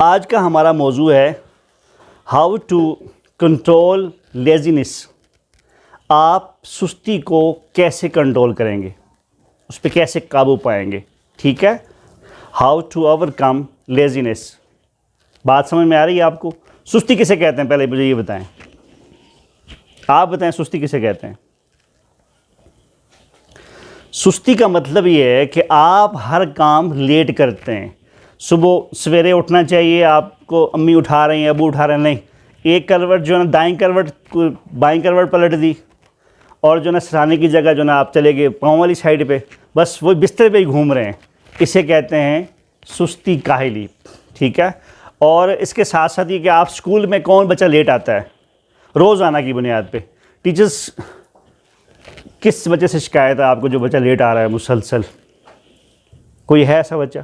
आज का हमारा मौजू है हाउ टू कंट्रोल लेज़ीनेस। आप सुस्ती को कैसे कंट्रोल करेंगे, उस पर कैसे काबू पाएंगे। ठीक है, हाउ टू ओवरकम लेज़ीनेस। बात समझ में आ रही है आपको? सुस्ती किसे कहते हैं, पहले मुझे ये बताएं। आप बताएं सुस्ती किसे कहते हैं। सुस्ती का मतलब ये है कि आप हर काम लेट करते हैं। सुबह सवेरे उठना चाहिए, आपको अम्मी उठा रही हैं, अबू उठा रहे हैं, नहीं, एक करवट जो है ना दाईं करवट बाईं करवट पलट दी और जो ना सराहने की जगह जो ना आप चले गए पाँव वाली साइड पे, बस वो बिस्तर पे ही घूम रहे हैं। इसे कहते हैं सुस्ती काहली। ठीक है, और इसके साथ साथ ये कि आप स्कूल में कौन बच्चा लेट आता है रोज़ाना की बुनियाद पे। टीचर्स किस वजह से शिकायत है आपको जो बच्चा लेट आ रहा है मुसलसल? कोई है ऐसा बच्चा?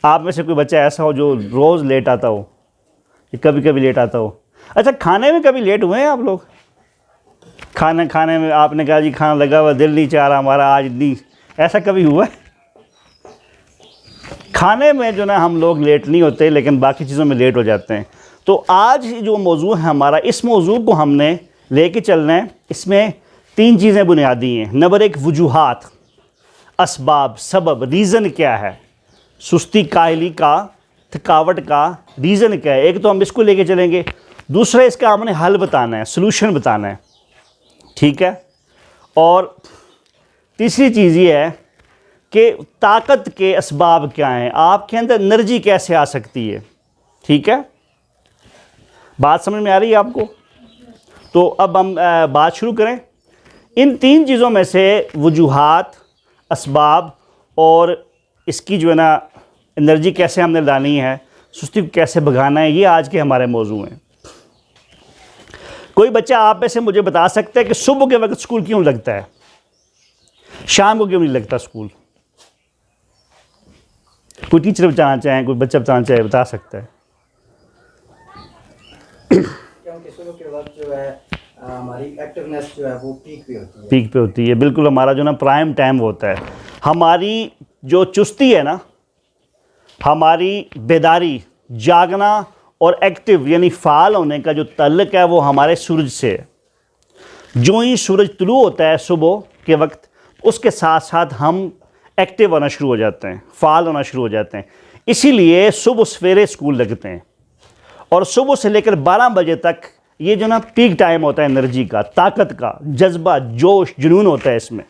आप में से कोई बच्चा ऐसा हो जो रोज़ लेट आता हो या कभी कभी लेट आता हो? अच्छा, खाने में कभी लेट हुए हैं आप लोग? खाने में आपने कहा जी खाना लगा हुआ, दिल नहीं चाह रहा हमारा आज नहीं, ऐसा कभी हुआ है? खाने में जो ना हम लोग लेट नहीं होते, लेकिन बाकी चीज़ों में लेट हो जाते हैं। तो आज जो मौजू है हमारा, इस मौजू को हमने लेके चलना है। इसमें 3 चीज़ें बुनियादी हैं। नंबर 1 वजूहात, असबाब, सबब, रीज़न क्या है सुस्ती काहली का, थकावट का रीज़न क्या है। एक तो हम इसको लेके चलेंगे, दूसरा इसका हमने हल बताना है, सलूशन बताना है। ठीक है, और तीसरी चीज़ ये है कि ताकत के असबाब क्या हैं, आपके अंदर एनर्जी कैसे आ सकती है। ठीक है, बात समझ में आ रही है आपको? तो अब हम बात शुरू करें। इन 3 चीज़ों में से वजूहात, असबाब और इसकी जो है ना एनर्जी कैसे हमने लानी है, सुस्ती को कैसे भगाना है, ये आज के हमारे मौजू हैं। कोई बच्चा आप में से मुझे बता सकता है कि सुबह के वक्त स्कूल क्यों लगता है, शाम को क्यों नहीं लगता स्कूल? कोई टीचर बताना चाहें, कोई बच्चा बताना चाहे, बता सकता है? क्योंकि सुबह के वक्त जो है हमारी एक्टिवनेस जो है वो पीक पे होती है। बिल्कुल, हमारा जो ना प्राइम टाइम होता है। हमारी जो चुस्ती है ना, हमारी बेदारी, जागना और एक्टिव यानी फ़ाल होने का जो ताल्लुक़ है वो हमारे सूरज से है। जो ही सूरज तुलू होता है सुबह के वक्त, उसके साथ साथ हम एक्टिव होना शुरू हो जाते हैं, फ़ाल होना शुरू हो जाते हैं। इसीलिए सुबह सवेरे स्कूल लगते हैं और सुबह से लेकर 12 बजे तक ये जो ना पीक टाइम होता है एनर्जी का, ताकत का, जज्बा, जोश, जुनून होता है। इसमें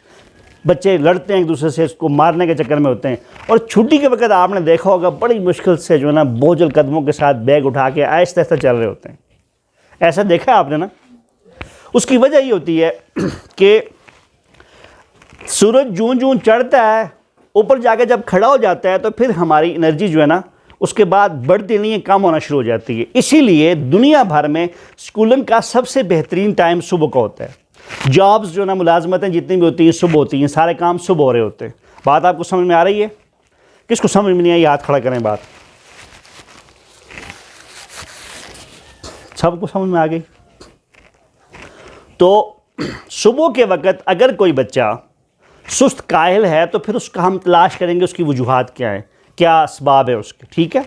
बच्चे लड़ते हैं एक दूसरे से, इसको मारने के चक्कर में होते हैं। और छुट्टी के वक्त आपने देखा होगा बड़ी मुश्किल से जो है ना बोझल कदमों के साथ बैग उठा के आहिस्ता आहिस्ता चल रहे होते हैं। ऐसा देखा आपने ना? उसकी वजह ये होती है कि सूरज जून जून चढ़ता है, ऊपर जाके जब खड़ा हो जाता है तो फिर हमारी एनर्जी जो है ना उसके बाद बढ़ती नहीं है, कम होना शुरू हो जाती है। इसीलिए दुनिया भर में स्कूलिंग का सबसे बेहतरीन टाइम सुबह का होता है। जॉब्स जो ना मुलाजमतें जितनी भी होती हैं सुबह होती हैं, सारे काम सुबह हो रहे होते हैं। बात आपको समझ में आ रही है? किसको समझ में नहीं आई हाथ खड़ा करें। बात सबको समझ में आ गई? तो सुबह के वक्त अगर कोई बच्चा सुस्त काहिल है तो फिर उसका हम तलाश करेंगे उसकी वजूहात क्या है, क्या असबाब है उसके। ठीक है,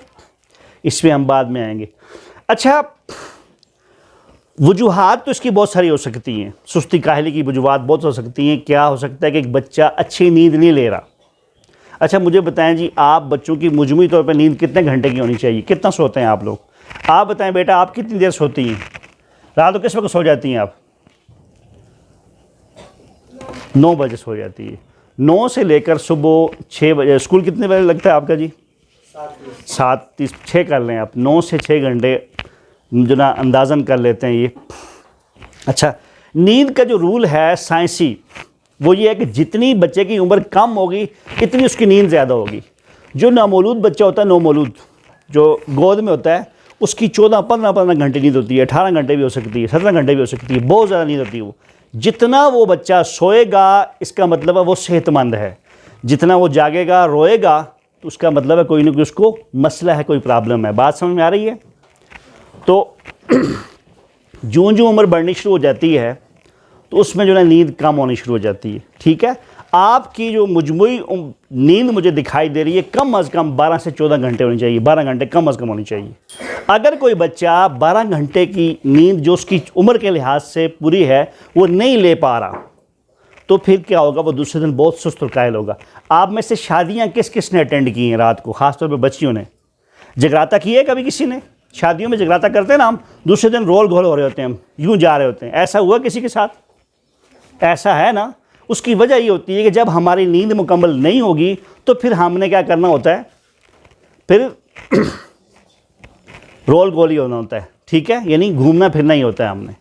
इसमें हम बाद में आएंगे। अच्छा, वजूहात तो इसकी बहुत सारी हो सकती हैं। सुस्ती काहली की वजूहात बहुत हो सकती हैं। क्या हो सकता है कि एक बच्चा अच्छी नींद नहीं ले रहा। अच्छा, मुझे बताएं जी, आप बच्चों की मजमूई तौर पर नींद कितने घंटे की होनी चाहिए? कितना सोते हैं आप लोग? आप बताएं बेटा, आप कितनी देर सोती हैं? रात को किस वक्त सो जाती हैं आप? 9 बजे सो जाती है। 9 से लेकर सुबह 6 बजे। स्कूल कितने बजे लगता है आपका जी? 7:30, 6 कर लें आप। 9 से 6 घंटे जो ना अंदाज़न कर लेते हैं ये। अच्छा, नींद का जो रूल है साइंसी, वो ये है कि जितनी बच्चे की उम्र कम होगी इतनी उसकी नींद ज़्यादा होगी। जो नामौलूद बच्चा होता है, नौमौलूद जो गोद में होता है, उसकी 14-15 घंटे नींद होती है, 18 घंटे भी हो सकती है, 17 घंटे भी हो सकती है, बहुत ज़्यादा नींद होती है वो। जितना वो बच्चा सोएगा इसका मतलब है वो सेहतमंद है। जितना वो जागेगा, रोएगा, तो उसका मतलब है कोई ना कोई उसको मसला है, कोई प्रॉब्लम है। बात समझ में आ रही है? तो जो उम्र बढ़नी शुरू हो जाती है तो उसमें जो है नींद कम होनी शुरू हो जाती है। ठीक है, आपकी जो मजमूई नींद मुझे दिखाई दे रही है कम अज़ कम 12 से 14 घंटे होनी चाहिए, 12 घंटे कम अज़ कम होनी चाहिए। अगर कोई बच्चा 12 घंटे की नींद जो उसकी उम्र के लिहाज से पूरी है वो नहीं ले पा रहा, तो फिर क्या होगा, वो दूसरे दिन बहुत सुस्त और कायल होगा। आप में से शादियां किस किस ने अटेंड की हैं रात को, ख़ासतौर पर बच्चियों ने? जगराता की है कभी किसी ने? शादियों में जगराता करते हैं ना हम, दूसरे दिन रोल घोल हो रहे होते हैं, हम यूँ जा रहे होते हैं। ऐसा हुआ किसी के साथ? ऐसा है ना। उसकी वजह ये होती है कि जब हमारी नींद मुकम्मल नहीं होगी तो फिर हमने क्या करना होता है, फिर रोल गोल ही होना होता है, ठीक है, यानी घूमना फिरना ही होता है हमने।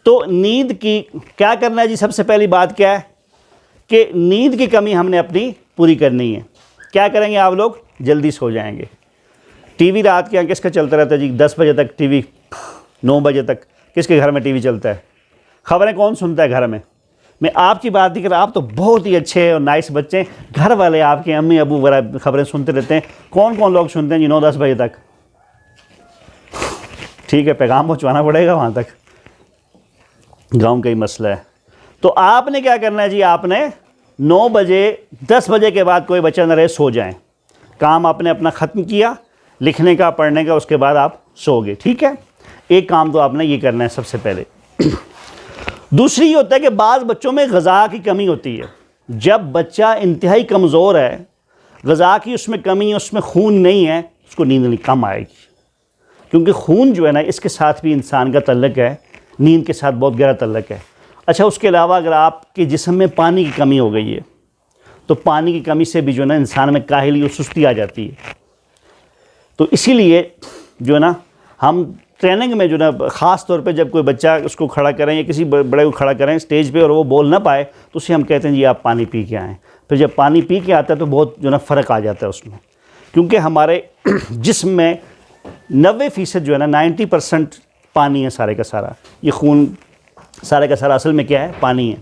तो नींद की क्या करना है जी? सबसे पहली बात क्या है कि नींद की कमी हमने अपनी पूरी करनी है। क्या करेंगे आप लोग? जल्दी सो जाएंगे। टीवी रात के यहाँ किसका चलता रहता है जी? 10 बजे तक टीवी, 9 बजे तक किसके घर में टीवी चलता है? खबरें कौन सुनता है घर में? मैं आपकी बात नहीं कर रहा, आप तो बहुत ही अच्छे और नाइस बच्चे हैं, घर वाले आपके अम्मी अबू वगैरह खबरें सुनते रहते हैं। कौन कौन लोग सुनते हैं जी 9-10 बजे तक? ठीक है, पैगाम पहुँचवाना पड़ेगा वहाँ तक, गाँव का ही मसला है। तो आपने क्या करना है जी? आपने 9 बजे 10 बजे के बाद कोई बच्चा न रहे, सो जाएं। काम आपने अपना ख़त्म किया, लिखने का पढ़ने का, उसके बाद आप सो गए, ठीक है। एक काम तो आपने ये करना है सबसे पहले। दूसरी ये होता है कि बाज़ बच्चों में ग़ज़ा की कमी होती है। जब बच्चा इंतहाई कमज़ोर है, ग़ज़ा की उसमें कमी है, उसमें खून नहीं है, उसको नींद कम आएगी, क्योंकि खून जो है ना, इसके साथ भी इंसान का तल्लुक़ है, नींद के साथ बहुत गहरा तल्लुक़ है। अच्छा, उसके अलावा अगर आपके जिस्म में पानी की कमी हो गई है तो पानी की कमी से भी जो है ना इंसान में काहिली और सुस्ती आ जाती है। तो इसीलिए जो है ना हम ट्रेनिंग में जो ना ख़ास तौर पे जब कोई बच्चा उसको खड़ा करें या किसी बड़े को खड़ा करें स्टेज पे और वो बोल ना पाए तो उसे हम कहते हैं जी आप पानी पी के आएँ। फिर जब पानी पी के आता है तो बहुत जो ना फ़र्क आ जाता है उसमें, क्योंकि हमारे जिस्म में 90% जो है ना 90% पानी है सारे का सारा। ये खून सारे का सारा असल में क्या है? पानी है।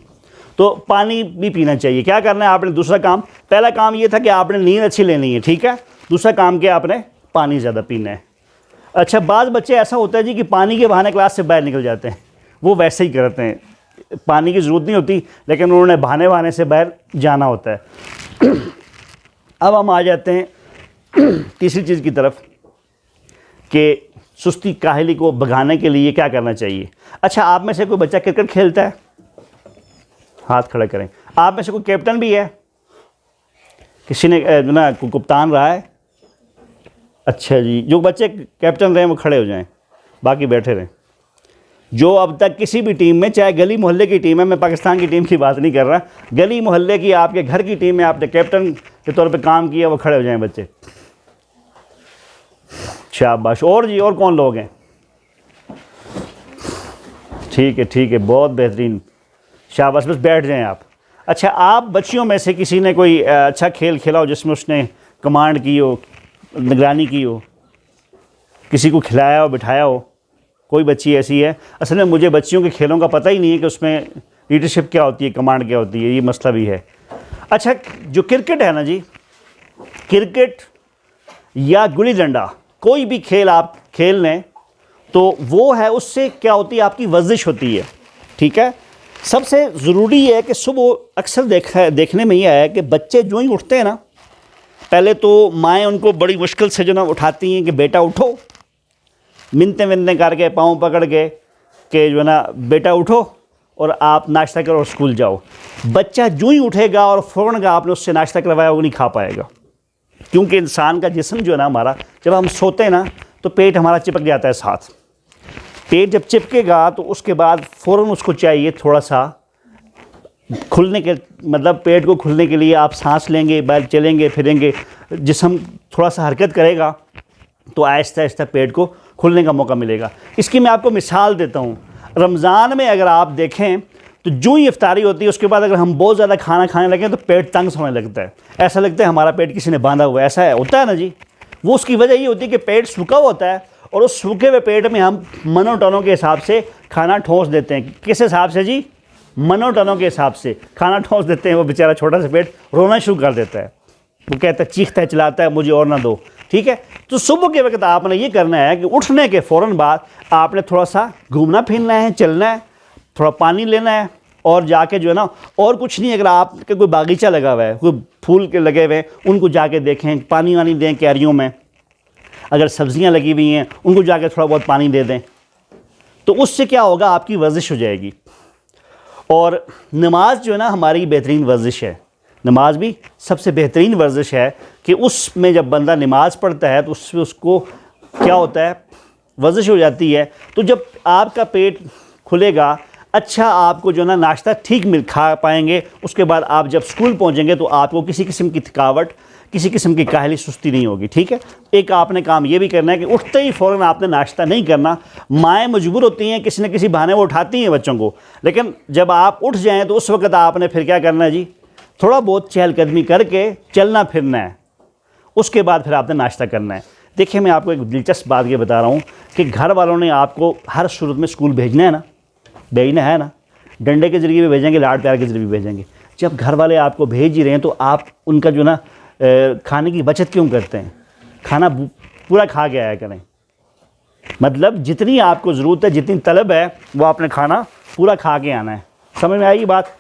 तो पानी भी पीना चाहिए। क्या करना है आपने? दूसरा काम, पहला काम ये था कि आपने नींद अच्छी लेनी है, ठीक है। दूसरा काम क्या? आपने पानी ज़्यादा पीना है। अच्छा, बाज़ बच्चे ऐसा होता है जी कि पानी के बहाने क्लास से बाहर निकल जाते हैं, वो वैसे ही करते हैं, पानी की ज़रूरत नहीं होती लेकिन उन्होंने बहाने से बाहर जाना होता है। अब हम आ जाते हैं तीसरी चीज़ की तरफ कि सुस्ती काहली को भगाने के लिए क्या करना चाहिए। अच्छा, आप में से कोई बच्चा क्रिकेट खेलता है? हाथ खड़ा करें। आप में से कोई कैप्टन भी है? किसी ने ना कप्तान रहा है? अच्छा जी, जो बच्चे कैप्टन रहे हैं वो खड़े हो जाएं, बाकी बैठे रहें। जो अब तक किसी भी टीम में, चाहे गली मोहल्ले की टीम है, मैं पाकिस्तान की टीम की बात नहीं कर रहा, गली मोहल्ले की आपके घर की टीम में आपने कैप्टन के तौर पे काम किया, वो खड़े हो जाएं बच्चे। शाबाश। और जी, और कौन लोग हैं? ठीक है, बहुत बेहतरीन, शाबाश, बस बैठ जाएं आप। अच्छा, आप बच्चियों में से किसी ने कोई अच्छा खेल खेला हो जिसमें उसने कमांड की हो, निगरानी की हो, किसी को खिलाया हो, बिठाया हो? कोई बच्ची ऐसी है? असल में मुझे बच्चियों के खेलों का पता ही नहीं है कि उसमें लीडरशिप क्या होती है, कमांड क्या होती है, ये मसला भी है। अच्छा, जो क्रिकेट है ना जी, क्रिकेट या गुल्ली डंडा, कोई भी खेल आप खेल लें तो वो है, उससे क्या होती है, आपकी वर्जिश होती है, ठीक है। सबसे ज़रूरी है कि सुबह अक्सर देखने में ये आया है कि बच्चे जो ही उठते हैं ना, पहले तो माएँ उनको बड़ी मुश्किल से जो ना उठाती हैं कि बेटा उठो, मिनते विनते करके पाँव पकड़ के कि जो है ना बेटा उठो और आप नाश्ता करो और स्कूल जाओ। बच्चा जो ही उठेगा और फ़ौरन का आपने उससे नाश्ता करवाया वो नहीं खा पाएगा, क्योंकि इंसान का जिस्म जो है ना हमारा, जब हम सोते हैं ना तो पेट हमारा चिपक जाता है साथ। पेट जब चिपकेगा तो उसके बाद फ़ौरन उसको चाहिए थोड़ा सा खुलने के, मतलब पेट को खुलने के लिए आप सांस लेंगे, बाहर चलेंगे फिरेंगे, जिस्म थोड़ा सा हरकत करेगा तो आहिस्ता आहिस्ता पेट को खुलने का मौका मिलेगा। इसकी मैं आपको मिसाल देता हूँ। रमज़ान में अगर आप देखें तो जो ही इफ्तारी होती है उसके बाद अगर हम बहुत ज़्यादा खाना खाने लगें तो पेट तंग होने लगता है, ऐसा लगता है हमारा पेट किसी ने बांधा हुआ है, ऐसा है, होता है ना जी। वो उसकी वजह ये होती है कि पेट सूखा होता है और उस सूखे हुए पेट में हम मनोटनों के हिसाब से खाना ठोंस देते हैं। किस हिसाब से जी? मनोटनों के हिसाब से खाना ठोंस देते हैं। वो बेचारा छोटा सा पेट रोना शुरू कर देता है, वो कहता है, चीखता है, चिल्लाता है, मुझे और ना दो, ठीक है। तो सुबह के वक्त आपने ये करना है कि उठने के फ़ौरन बाद आपने थोड़ा सा घूमना फिरना है, चलना है, थोड़ा पानी लेना है, और जाके जो है ना, और कुछ नहीं, अगर आपके कोई बागीचा लगा हुआ है, कोई फूल के लगे हुए हैं, उनको जाके देखें, पानी वानी दें क्यारियों में। अगर सब्जियां लगी हुई हैं उनको जाके थोड़ा बहुत पानी दे दें, तो उससे क्या होगा, आपकी वर्जिश हो जाएगी। और नमाज जो है ना हमारी बेहतरीन वर्जिश है। नमाज भी सबसे बेहतरीन वर्जिश है कि उसमें जब बंदा नमाज पढ़ता है तो उससे उसको क्या होता है, वर्जिश हो जाती है। तो जब आपका पेट खुलेगा, अच्छा आपको जो ना नाश्ता ठीक मिल खा पाएंगे, उसके बाद आप जब स्कूल पहुंचेंगे तो आपको किसी किस्म की थकावट, किसी किस्म की काहली सुस्ती नहीं होगी। ठीक है। एक आपने काम ये भी करना है कि उठते ही फ़ौरन आपने नाश्ता नहीं करना। माएँ मजबूर होती हैं, किसी न किसी बहाने वो उठाती हैं बच्चों को, लेकिन जब आप उठ जाएँ तो उस वक्त आपने फिर क्या करना है जी, थोड़ा बहुत चहलकदमी करके चलना फिरना है, उसके बाद फिर आपने नाश्ता करना है। देखिए मैं आपको एक दिलचस्प बात ये बता रहा हूँ कि घर वालों ने आपको हर सूरत में स्कूल भेजना है ना, डंडे के ज़रिए भी भेजेंगे, लाड प्यार के ज़रिए भी भेजेंगे। जब घर वाले आपको भेज ही रहे हैं तो आप उनका जो ना खाने की बचत क्यों करते हैं? खाना पूरा खा के आया करें। मतलब जितनी आपको ज़रूरत है, जितनी तलब है, वो आपने खाना पूरा खा के आना है। समझ में आएगी बात?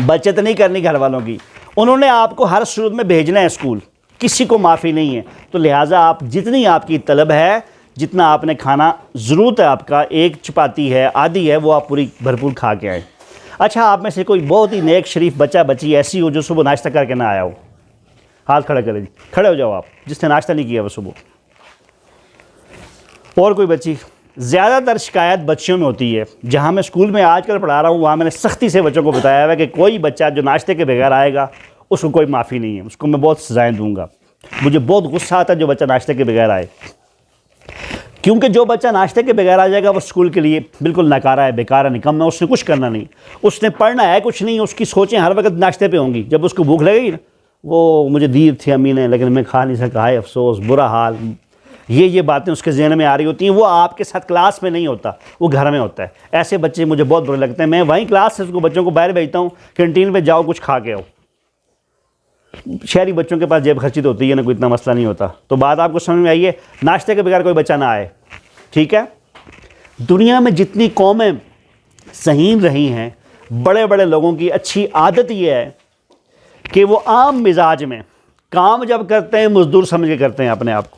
बचत नहीं करनी घर वालों की। उन्होंने आपको हर सूरत में भेजना है स्कूल, किसी को माफ़ी नहीं है। तो लिहाजा आप जितनी आपकी तलब है, जितना आपने खाना ज़रूरत है, आपका एक चपाती है, आधी है, वो आप पूरी भरपूर खा के आए। अच्छा, आप में से कोई बहुत ही नेक शरीफ बच्चा बच्ची ऐसी हो जो सुबह नाश्ता करके ना आया हो? हाथ खड़ा करें जी, खड़े हो जाओ आप, जिसने नाश्ता नहीं किया वो सुबह। और कोई बच्ची? ज़्यादातर शिकायत बच्चियों में होती है। जहाँ मैं स्कूल में आजकल पढ़ा रहा हूँ वहाँ मैंने सख्ती से बच्चों को बताया हुआ है कि कोई बच्चा जो नाश्ते के बगैर आएगा उसको कोई माफ़ी नहीं है, उसको मैं बहुत सज़ाएँ दूँगा। मुझे बहुत गुस्सा आता है जो बच्चा नाश्ते के बगैर आए, क्योंकि जो बच्चा नाश्ते के बगैर आ जाएगा वो स्कूल के लिए बिल्कुल नकारा है, बेकार है, निकम्मा है। उसने कुछ करना नहीं, उसने पढ़ना है कुछ नहीं, उसकी सोचें हर वक्त नाश्ते पे होंगी। जब उसको भूख लगेगी ना, वो मुझे दी थी अम्मी ने लेकिन मैं खा नहीं सका, है अफसोस, बुरा हाल, ये बातें उसके ज़हन में आ रही होती हैं। वो आपके साथ क्लास में नहीं होता, वो घर में होता है। ऐसे बच्चे मुझे बहुत बुरे लगते हैं। मैं वहीं क्लास से उसको बच्चों को बाहर भेजता हूँ, कैंटीन में जाओ कुछ खा के आओ। शहरी बच्चों के पास जेब खर्ची तो होती है ना, कोई इतना मसला नहीं होता। तो बात आपको समझ में आई है, नाश्ते के बगैर कोई बच्चा ना आए। ठीक है। दुनिया में जितनी कौमें सहीन रही हैं, बड़े बड़े लोगों की अच्छी आदत ये है कि वो आम मिजाज में काम जब करते हैं मजदूर समझ के करते हैं अपने आप को,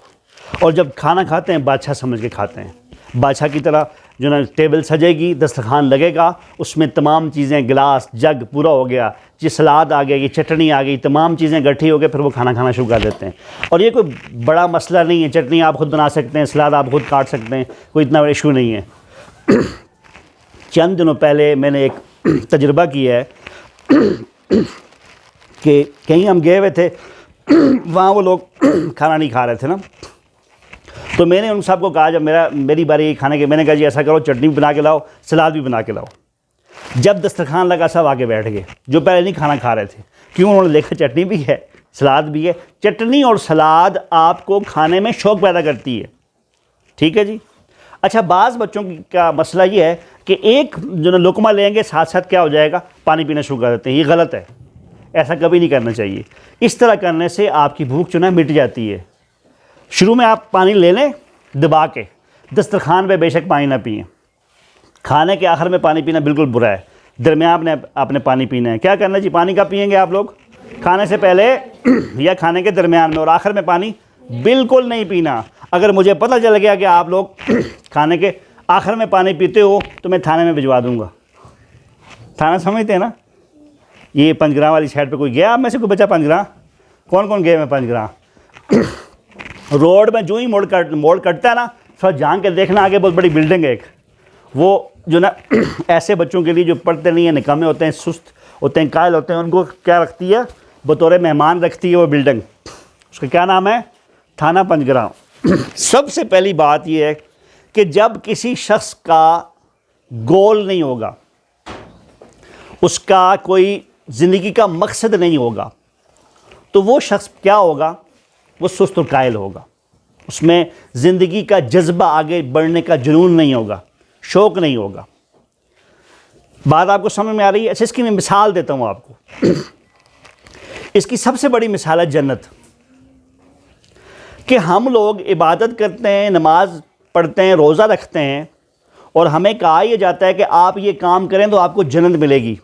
और जब खाना खाते हैं बादशाह समझ के खाते हैं। बादशाह की तरह जो ना टेबल सजेगी, दस्तरखान लगेगा, उसमें तमाम चीज़ें, गिलास, जग पूरा हो गया जी, सलाद आ गया, ये चटनी आ गई, तमाम चीज़ें इकट्ठी हो गए, फिर वो खाना खाना शुरू कर देते हैं। और ये कोई बड़ा मसला नहीं है, चटनी आप ख़ुद बना सकते हैं, सलाद आप ख़ुद काट सकते हैं, कोई इतना बड़ा इशू नहीं है। चंद दिनों पहले मैंने एक तजुर्बा किया है कि कहीं हम गए हुए थे, वहाँ वो लोग खाना नहीं खा रहे थे ना, तो मैंने उन साहब को कहा, जब मेरी बारी खाने के, मैंने कहा जी ऐसा करो, चटनी भी बना के लाओ, सलाद भी बना के लाओ। जब दस्तरखान लगा सब आके बैठ गए जो पहले नहीं खाना खा रहे थे, क्यों? उन्होंने देखा चटनी भी है, सलाद भी है। चटनी और सलाद आपको खाने में शौक़ पैदा करती है। ठीक है जी। अच्छा, बाज़ बच्चों का मसला ये है कि एक जो ना लुकमा लेंगे, साथ साथ क्या हो जाएगा, पानी पीना शुरू कर देते हैं। ये गलत है, ऐसा कभी नहीं करना चाहिए। इस तरह करने से आपकी भूख जो ना मिट जाती है। शुरू में आप पानी ले लें दबा के, दस्तरखान पे बेशक पानी ना पिएं। खाने के आखिर में पानी पीना बिल्कुल बुरा है, दरमियान में आपने पानी पीना है। क्या करना जी, पानी कब पिएंगे आप लोग? खाने से पहले या खाने के दरमियान में, और आखिर में पानी बिल्कुल नहीं पीना। अगर मुझे पता चल गया कि आप लोग खाने के आखिर में पानी पीते हो तो मैं थाने में भिजवा दूँगा। थाना समझते हैं ना, ये पंजग्रां वाली साइड पे कोई गया आप में से? कोई बच्चा पंजग्रां? कौन कौन गए मैं पंजग्रां? रोड में जो ही मोड़ कटता है ना, थोड़ा जान के देखना, आगे बहुत बड़ी बिल्डिंग है एक, वो जो ना ऐसे बच्चों के लिए जो पढ़ते नहीं हैं, निकम्मे होते हैं, सुस्त होते हैं, कायल होते हैं, उनको क्या रखती है, बतौर मेहमान रखती है वो बिल्डिंग। उसका क्या नाम है? थाना पंजग्रां। सबसे पहली बात यह है कि जब किसी शख्स का गोल नहीं होगा, उसका कोई ज़िंदगी का मकसद नहीं होगा, तो वो शख्स क्या होगा? वो सुस्त और कायल होगा। उसमें ज़िंदगी का जज्बा, आगे बढ़ने का जुनून नहीं होगा, शौक़ नहीं होगा। बात आपको समझ में आ रही है? अच्छा, इसकी मैं मिसाल देता हूँ आपको। इसकी सबसे बड़ी मिसाल है जन्नत। कि हम लोग इबादत करते हैं, नमाज पढ़ते हैं, रोज़ा रखते हैं और हमें कहा यह जाता है कि आप ये काम करें तो आपको जन्नत मिलेगी।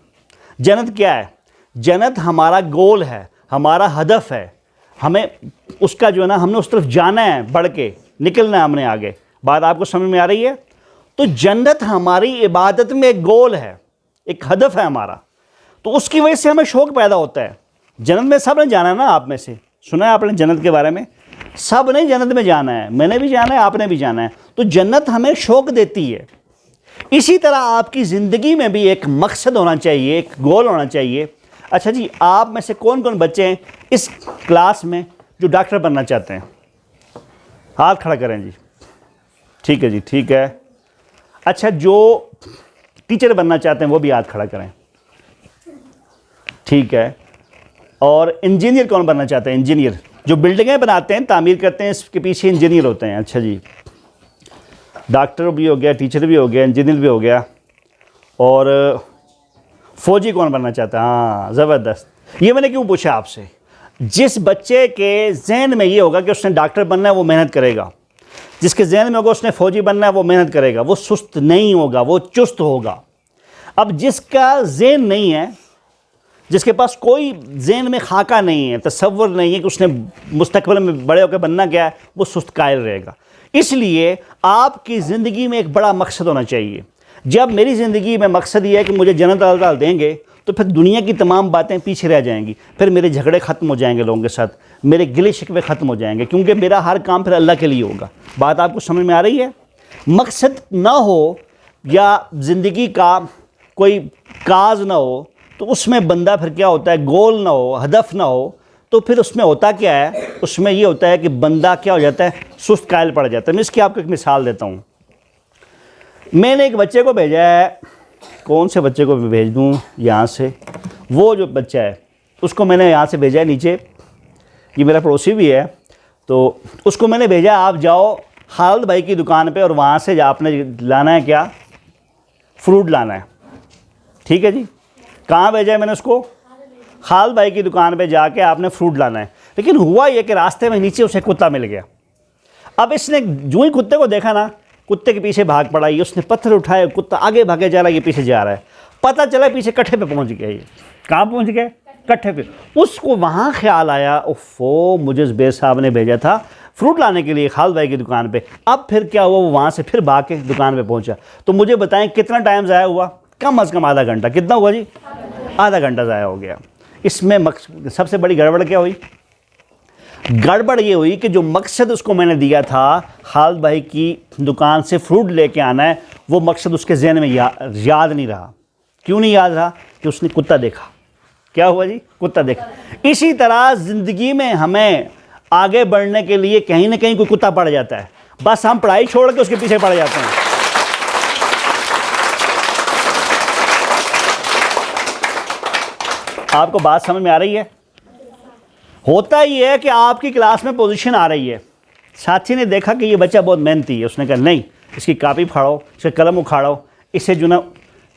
जन्नत क्या है? जन्नत हमारा गोल है, हमारा हदफ है, हमें उसका जो है ना, हमने उस तरफ जाना है, बढ़ के निकलना है हमने आगे। बात आपको समझ में आ रही है? तो जन्नत हमारी इबादत में एक गोल है, एक हदफ है हमारा, तो उसकी वजह से हमें शौक़ पैदा होता है। जन्नत में सब ने जाना है ना, आप में से सुना है आपने जन्नत के बारे में? सब ने जन्नत में जाना है, मैंने भी जाना है, आपने भी जाना है। तो जन्नत हमें शौक़ देती है। इसी तरह आपकी ज़िंदगी में भी एक मकसद होना चाहिए, एक गोल होना चाहिए। अच्छा जी, आप में से कौन कौन बच्चे हैं इस क्लास में जो डॉक्टर बनना चाहते हैं? हाथ खड़ा करें जी। ठीक है जी, ठीक है। अच्छा, जो टीचर बनना चाहते हैं वो भी हाथ खड़ा करें। ठीक है। और इंजीनियर कौन बनना चाहते हैं? इंजीनियर जो बिल्डिंगें बनाते हैं, तामीर करते हैं, इसके पीछे इंजीनियर होते हैं। अच्छा जी, डॉक्टर भी हो गया, टीचर भी हो गया, इंजीनियर भी हो गया। और फ़ौजी कौन बनना चाहता है? हाँ, ज़बरदस्त। ये मैंने क्यों पूछा आपसे? जिस बच्चे के जहन में ये होगा कि उसने डॉक्टर बनना है, वो मेहनत करेगा। जिसके जहन में होगा उसने फ़ौजी बनना है, वो मेहनत करेगा, वो सुस्त नहीं होगा, वो चुस्त होगा। अब जिसका जहन नहीं है, जिसके पास कोई जहन में खाका नहीं है, तसव्वुर नहीं है कि उसने मुस्तकबिल में बड़े होकर बनना क्या है, वो सुस्त कायल रहेगा। इसलिए आपकी ज़िंदगी में एक बड़ा मकसद होना चाहिए। जब मेरी ज़िंदगी में मकसद ये है कि मुझे जन्नत अल्लाह देंगे, तो फिर दुनिया की तमाम बातें पीछे रह जाएंगी, फिर मेरे झगड़े ख़त्म हो जाएंगे लोगों के साथ, मेरे गिले शिकवे ख़त्म हो जाएंगे, क्योंकि मेरा हर काम फिर अल्लाह के लिए होगा। बात आपको समझ में आ रही है? मकसद ना हो या ज़िंदगी का कोई काज ना हो, तो उसमें बंदा फिर क्या होता है, गोल ना हो, हदफ ना हो, तो फिर उसमें होता क्या है? उसमें ये होता है कि बंदा क्या हो जाता है, सुस्त कायल पड़ जाता है। मैं इसकी आपको एक मिसाल देता हूँ। मैंने एक बच्चे को भेजा है, कौन से बच्चे को भेज दूँ यहाँ से? वो जो बच्चा है उसको मैंने यहाँ से भेजा है नीचे, ये मेरा पड़ोसी भी है, तो उसको मैंने भेजा, आप जाओ खालिद भाई की दुकान पे और वहाँ से आपने लाना है क्या, फ्रूट लाना है। ठीक है जी। कहाँ भेजा है मैंने उसको? खालिद भाई की दुकान पे जाके आपने फ्रूट लाना है। लेकिन हुआ ये कि रास्ते में नीचे उसे कुत्ता मिल गया। अब इसने जो ही कुत्ते को देखा ना, कुत्ते के पीछे भाग पड़ा। ये उसने पत्थर उठाए, कुत्ता आगे भागे जा रहा है, ये पीछे जा रहा है। पता चला पीछे कट्ठे पे पहुंच गया। ये कहाँ पहुंच गए? कट्ठे पे। उसको वहाँ ख्याल आया, ओफो मुझे ज़ुबैर साहब ने भेजा था फ्रूट लाने के लिए खालिद भाई की दुकान पे। अब फिर क्या हुआ, वो वहाँ से फिर भाग के दुकान पे पहुँचा। तो मुझे बताएं कितना टाइम ज़ाया हुआ? कम अज़ कम आधा घंटा। कितना हुआ जी? आधा घंटा ज़ाया हो गया। इसमें सबसे बड़ी गड़बड़ क्या हुई? गड़बड़ ये हुई कि जो मकसद उसको मैंने दिया था खालिद भाई की दुकान से फ्रूट लेके आना है, वो मकसद उसके जहन में याद नहीं रहा। क्यों नहीं याद रहा? कि उसने कुत्ता देखा। क्या हुआ जी? कुत्ता देखा। इसी तरह ज़िंदगी में हमें आगे बढ़ने के लिए कहीं ना कहीं कोई कुत्ता पड़ जाता है, बस हम पढ़ाई छोड़ के उसके पीछे पड़ जाते हैं। आपको बात समझ में आ रही है? होता ही है कि आपकी क्लास में पोजीशन आ रही है, साथी ने देखा कि ये बच्चा बहुत मेहनती है, उसने कहा नहीं, इसकी कापी फाड़ो, इसका कलम उखाड़ो, इसे जो ना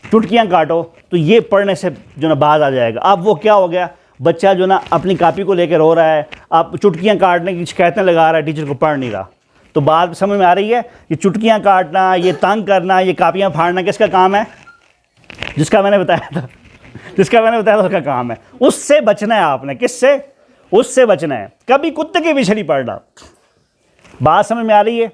चुटकियाँ काटो, तो ये पढ़ने से जो ना बाज आ जाएगा। अब वो क्या हो गया, बच्चा जो ना अपनी कापी को लेकर रो रहा है, आप चुटकियाँ काटने की शिकायतें लगा रहा है, टीचर को पढ़ नहीं रहा। तो बात समझ में आ रही है? ये चुटकियाँ काटना, ये तंग करना, ये कापियाँ फाड़ना किसका काम है? जिसका मैंने बताया था, उसका काम है। उससे बचना है आपने। किससे? उससे बचना है। कभी कुत्ते के पीछे नहीं पड़ना। बात समझ में आ रही है?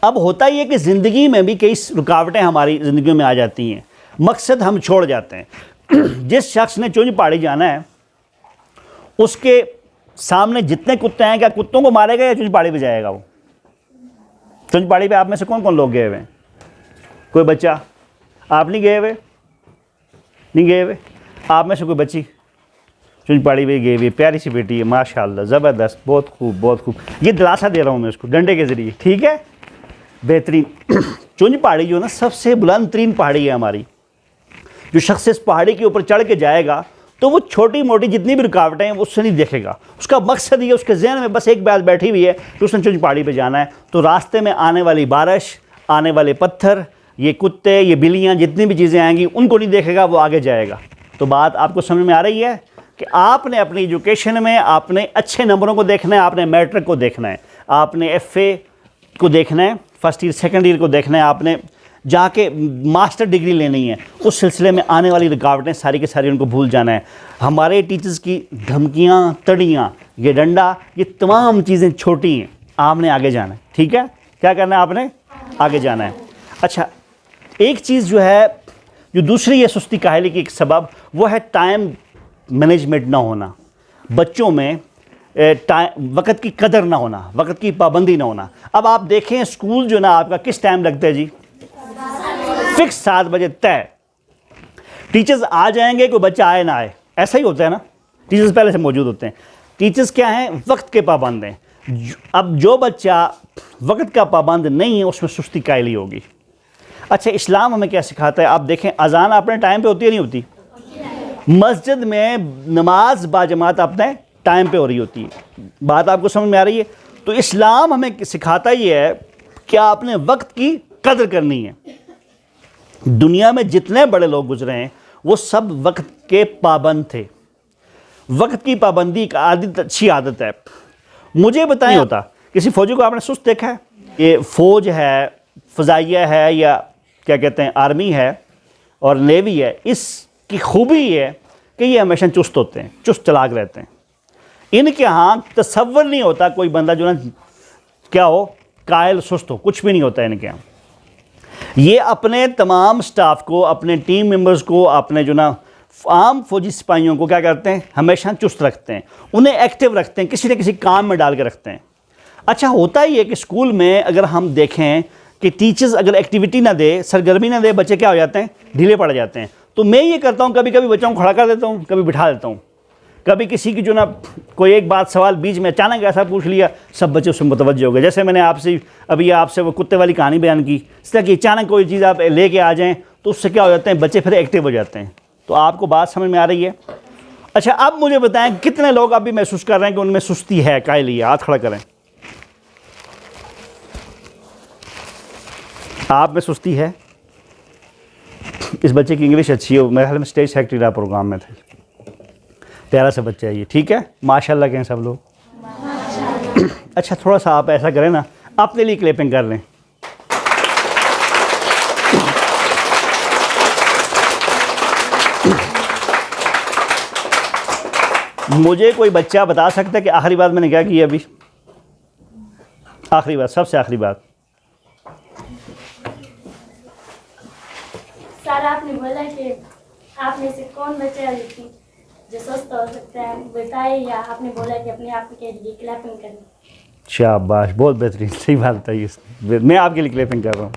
अब होता ही है कि ज़िंदगी में भी कई रुकावटें हमारी ज़िंदगी में आ जाती हैं, मकसद हम छोड़ जाते हैं। जिस शख्स ने चुंझ पहाड़ी जाना है, उसके सामने जितने कुत्ते हैं, क्या कुत्तों को मारेगा या चुंझ पहाड़ी पे जाएगा? वो चुंझ पहाड़ी पे आप में से कौन कौन लोग गए हुए हैं? कोई बच्चा? आप नहीं गए हुए? नहीं गए हुए? आप में से कोई बच्ची चुंझ पहाड़ी पे गई हुई? प्यारी सी बेटी है, माशाल्लाह, ज़बरदस्त, बहुत खूब, बहुत खूब। ये दिलासा दे रहा हूँ मैं उसको डंडे के ज़रिए, ठीक है? बेहतरीन। चुंझ पहाड़ी जो है ना, सबसे बुलंद तरीन पहाड़ी है हमारी। जो शख्स इस पहाड़ी के ऊपर चढ़ के जाएगा, तो वो छोटी मोटी जितनी भी रुकावटें हैं उससे नहीं देखेगा। उसका मकसद ये, उसके जहन में बस एक बात बैठी हुई है कि उसने चुंझ पहाड़ी पे जाना है। तो रास्ते में आने वाली बारिश, आने वाले पत्थर, ये कुत्ते, ये बिल्लियाँ, जितनी भी चीज़ें आएंगी, उनको नहीं देखेगा, वो आगे जाएगा। तो बात आपको समझ में आ रही है कि कि आपने अपनी एजुकेशन में आपने अच्छे नंबरों को देखना है, आपने मैट्रिक को देखना है, आपने एफए को देखना है, फर्स्ट ईयर सेकंड ईयर को देखना है, आपने जाके मास्टर डिग्री लेनी है। उस सिलसिले में आने वाली रुकावटें सारी के सारी उनको भूल जाना है। हमारे टीचर्स की धमकियाँ, तड़ियाँ, ये डंडा, ये तमाम चीज़ें छोटी हैं, आपने आगे जाना है। ठीक है, क्या करना है आपने? आगे जाना है। अच्छा, एक चीज़ जो है, जो दूसरी ये सुस्ती काहली की एक सबब, वो है टाइम मैनेजमेंट ना होना। बच्चों में वक़्त की कदर ना होना, वक़्त की पाबंदी ना होना। अब आप देखें स्कूल जो ना आपका किस टाइम लगता है जी? फिक्स 7 बजे तय। टीचर्स आ जाएंगे, कोई बच्चा आए ना आए, ऐसा ही होता है ना। टीचर्स पहले से मौजूद होते हैं। टीचर्स क्या हैं? वक्त के पाबंद हैं। अब जो बच्चा वक्त का पाबंद नहीं है उसमें सुस्ती कायली होगी। अच्छा, इस्लाम हमें क्या सिखाता है? आप देखें, अजान अपने टाइम पे होती है नहीं होती? मस्जिद में नमाज बाजमात अपने टाइम पे हो रही होती है। बात आपको समझ में आ रही है? तो इस्लाम हमें सिखाता ही है कि आपने वक्त की कदर करनी है। दुनिया में जितने बड़े लोग गुजरे हैं वो सब वक्त के पाबंद थे। वक्त की पाबंदी एक आदत, अच्छी आदत है। मुझे बताएं, होता किसी फौजी को आपने सुस्त देखा है? ये फ़ौज है, फ़ज़ाइया है, या क्या कहते हैं आर्मी है और नेवी है, इसकी खूबी ये है कि ये हमेशा चुस्त होते हैं, चुस्त चलाक रहते हैं। इनके यहाँ तसव्वुर नहीं होता कोई बंदा जो ना क्या हो, कायल सुस्त हो, कुछ भी नहीं होता इनके यहाँ। ये अपने तमाम स्टाफ को, अपने टीम मेंबर्स को, अपने जो ना आम फौजी सिपाहियों को क्या करते हैं? हमेशा चुस्त रखते हैं, उन्हें एक्टिव रखते हैं, किसी न किसी काम में डाल के रखते हैं। अच्छा, होता ही है कि स्कूल में अगर हम देखें कि टीचर्स अगर एक्टिविटी ना दे, सरगर्मी ना दे, बच्चे क्या हो जाते हैं? ढीले पड़ जाते हैं। तो मैं ये करता हूँ, कभी कभी बच्चों को खड़ा कर देता हूँ, कभी बिठा देता हूँ। कभी किसी की जो ना कोई एक बात सवाल बीच में अचानक ऐसा पूछ लिया, सब बच्चे उसमें मुतवज्जो हो गए। जैसे मैंने आपसे अभी आपसे वो कुत्ते वाली कहानी बयान की, इस तरह की अचानक कोई चीज़ आप लेके आ जाएँ तो उससे क्या हो जाते हैं? बच्चे फिर एक्टिव हो जाते हैं। तो आपको बात समझ में आ रही है? अच्छा, अब मुझे बताएं कितने लोग अभी महसूस कर रहे हैं कि उनमें सुस्ती है, कायली है? हाथ खड़ा करें। आप में सुस्ती है? इस बच्चे की इंग्लिश अच्छी है, मेरे ख्याल में स्टेज सेक्रेटरी प्रोग्राम में थे। प्यारा सा बच्चा है ये, ठीक है, माशाल्लाह कहें सब लोग। अच्छा, थोड़ा सा आप ऐसा करें ना, अपने लिए क्लैपिंग कर लें। मुझे कोई बच्चा बता सकता है कि आखिरी बात मैंने क्या की अभी? आखिरी बात, सबसे आखिरी बात। सर, आपने बोला कि आप में से कौन बच्चा जो स्वस्थ हो सकता है बताए, या आपने बोला कि अपने आप के लिए क्लैपिंग करनी। शाबाश, बहुत बेहतरीन, सही बात है। मैं आपके लिए क्लैपिंग कर रहा हूँ।